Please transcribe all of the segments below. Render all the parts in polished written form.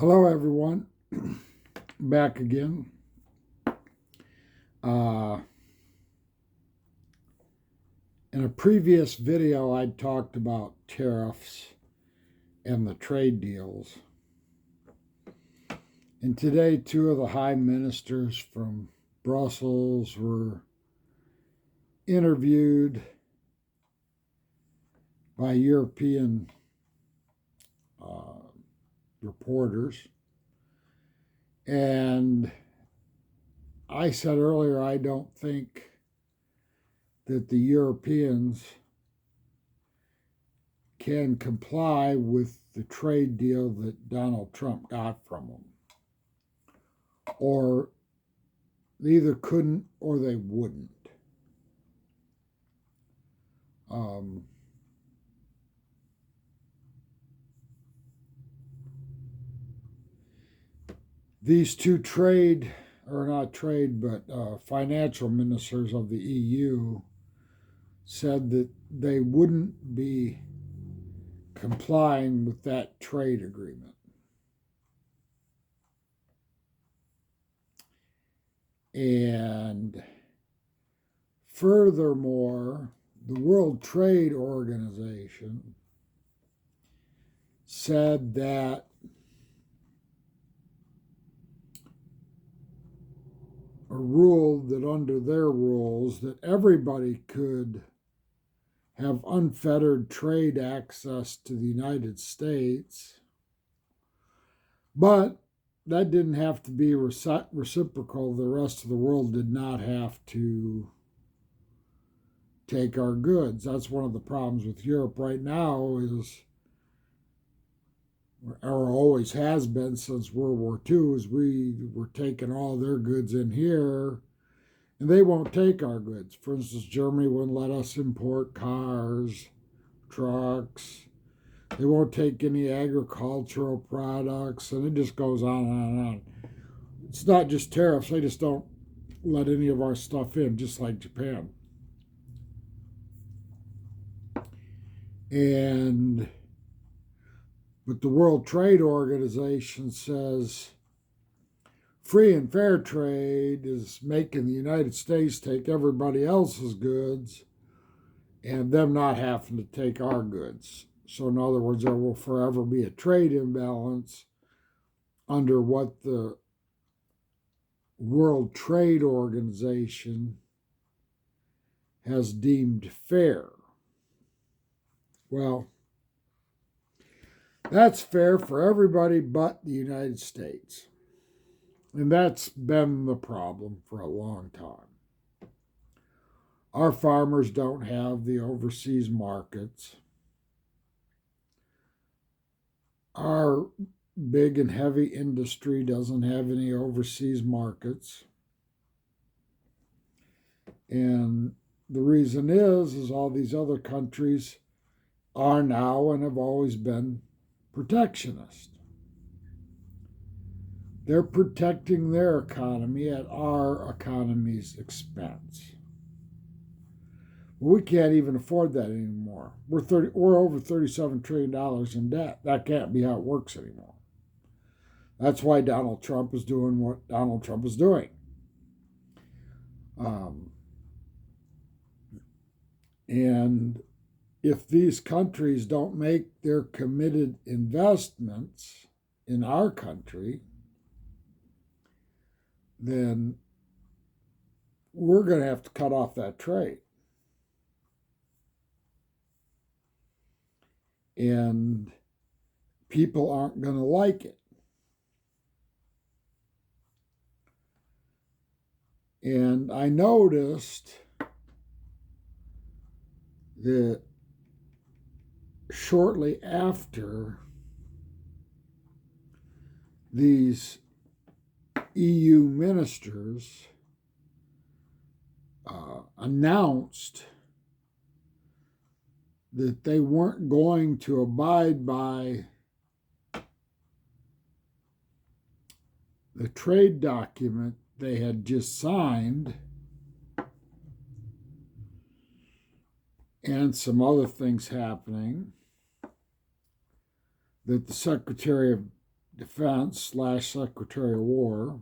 Hello, everyone. Back again. In a previous video, I talked about tariffs and the trade deals. And today, two of the high ministers from Brussels were interviewed by European reporters. And I said earlier, I don't think that the Europeans can comply with the trade deal that Donald Trump got from them. Or they either couldn't or they wouldn't. These two financial ministers of the EU said that they wouldn't be complying with that trade agreement. And furthermore, the World Trade Organization said that a rule that under their rules that everybody could have unfettered trade access to the United States, but that didn't have to be reciprocal. The rest of the world did not have to take our goods. That's one of the problems with Europe right now is, or always has been since World War II, is we were taking all their goods in here and they won't take our goods. For instance, Germany wouldn't let us import cars, trucks. They won't take any agricultural products, and it just goes on and on and on. It's not just tariffs. They just don't let any of our stuff in, just like Japan. But the World Trade Organization says free and fair trade is making the United States take everybody else's goods and them not having to take our goods. So in other words, there will forever be a trade imbalance under what the World Trade Organization has deemed fair. Well, that's fair for everybody but the United States. And that's been the problem for a long time. Our farmers don't have the overseas markets. Our big and heavy industry doesn't have any overseas markets. And the reason is all these other countries are now and have always been protectionist. They're protecting their economy at our economy's expense. Well, we can't even afford that anymore. We're over $37 trillion in debt. That can't be how it works anymore. That's why Donald Trump is doing what Donald Trump is doing. And if these countries don't make their committed investments in our country, then we're going to have to cut off that trade. And people aren't going to like it. And I noticed that shortly after these EU ministers announced that they weren't going to abide by the trade document they had just signed and some other things happening, that the Secretary of Defense / Secretary of War,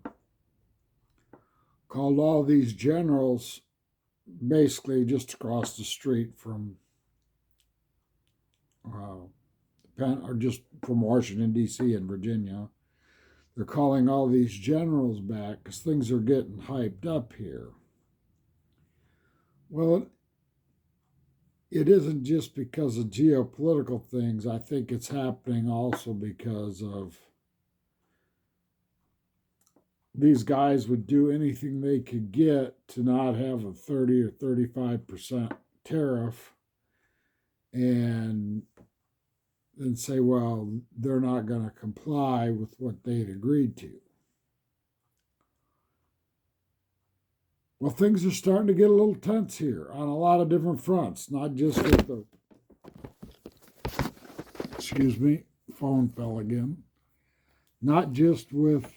called all these generals basically just across the street from, or just from Washington, D.C. and Virginia. They're calling all these generals back because things are getting hyped up here. Well, it isn't just because of geopolitical things. I think it's happening also because of these guys would do anything they could get to not have a 30 or 35% tariff and then say, well, they're not going to comply with what they'd agreed to. Well, things are starting to get a little tense here on a lot of different fronts, not just with the, excuse me, phone fell again, not just with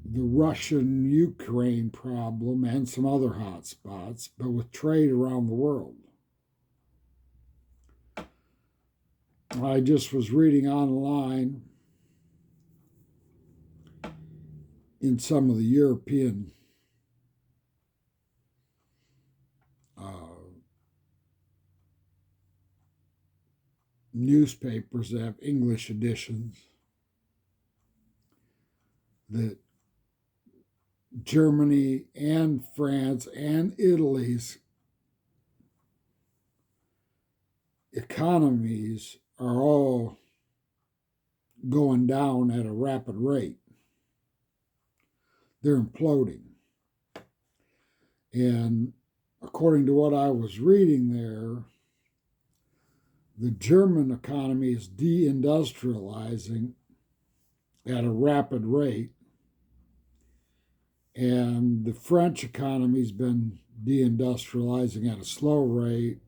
the Russian-Ukraine problem and some other hot spots, but with trade around the world. I just was reading online in some of the European newspapers that have English editions that Germany and France and Italy's economies are all going down at a rapid rate. They're imploding. And according to what I was reading there, the German economy is deindustrializing at a rapid rate, and the French economy's been deindustrializing at a slow rate,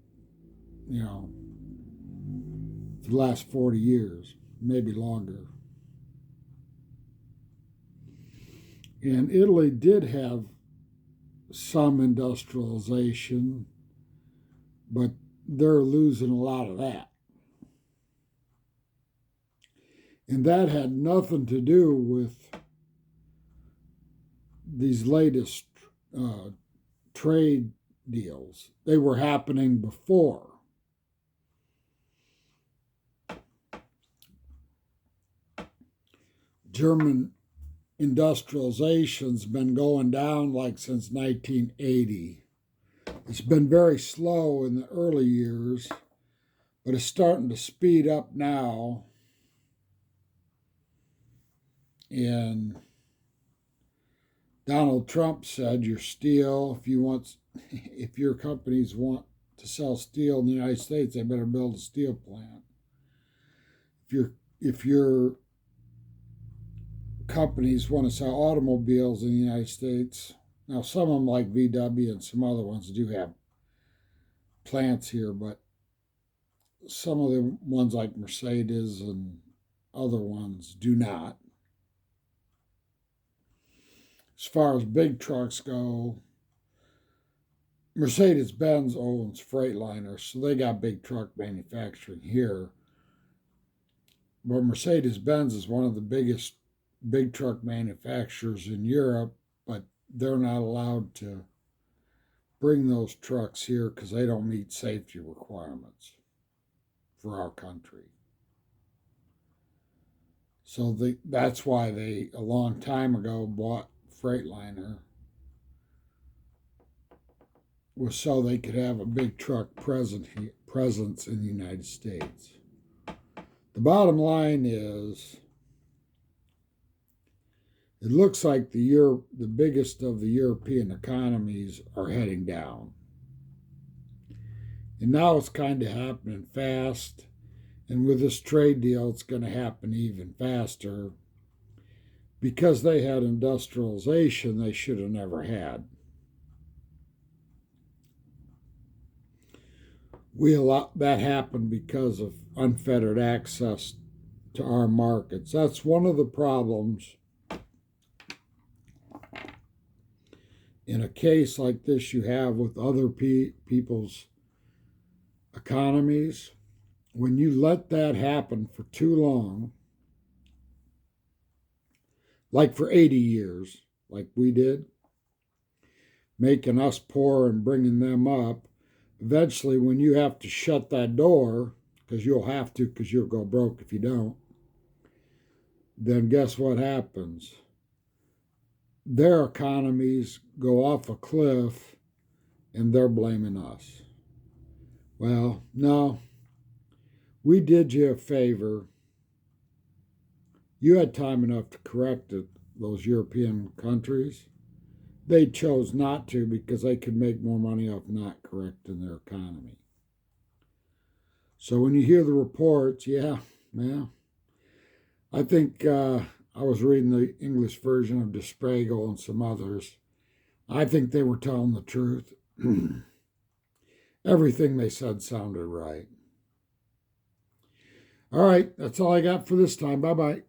for the last 40 years, maybe longer. And Italy did have some industrialization, but they're losing a lot of that. And that had nothing to do with these latest trade deals. They were happening before. German industrialization's been going down like since 1980. It's been very slow in the early years, but it's starting to speed up now. And Donald Trump said your steel, if your companies want to sell steel in the United States, they better build a steel plant. If your companies want to sell automobiles in the United States, now some of them like VW and some other ones do have plants here, but some of the ones like Mercedes and other ones do not. As far as big trucks go, Mercedes-Benz owns Freightliner, so they got big truck manufacturing here. But Mercedes-Benz is one of the biggest big truck manufacturers in Europe, but they're not allowed to bring those trucks here because they don't meet safety requirements for our country. So that's why they, a long time ago, bought Freightliner, was so they could have a big truck presence in the United States. The bottom line is, it looks like the biggest of the European economies are heading down. And now it's kind of happening fast. And with this trade deal, it's going to happen even faster because they had industrialization they should have never had. That happened because of unfettered access to our markets. That's one of the problems in a case like this you have with other people's economies. when you let that happen for too long, like for 80 years, like we did, making us poor and bringing them up, eventually when you have to shut that door, because you'll have to, because you'll go broke if you don't, then guess what happens? Their economies go off a cliff and they're blaming us. Well, no, we did you a favor. You had time enough to correct it, those European countries. They chose not to because they could make more money off not correcting their economy. So when you hear the reports, yeah, I think I was reading the English version of Sprague and some others. I think they were telling the truth. Everything they said sounded right. All right, that's all I got for this time. Bye bye.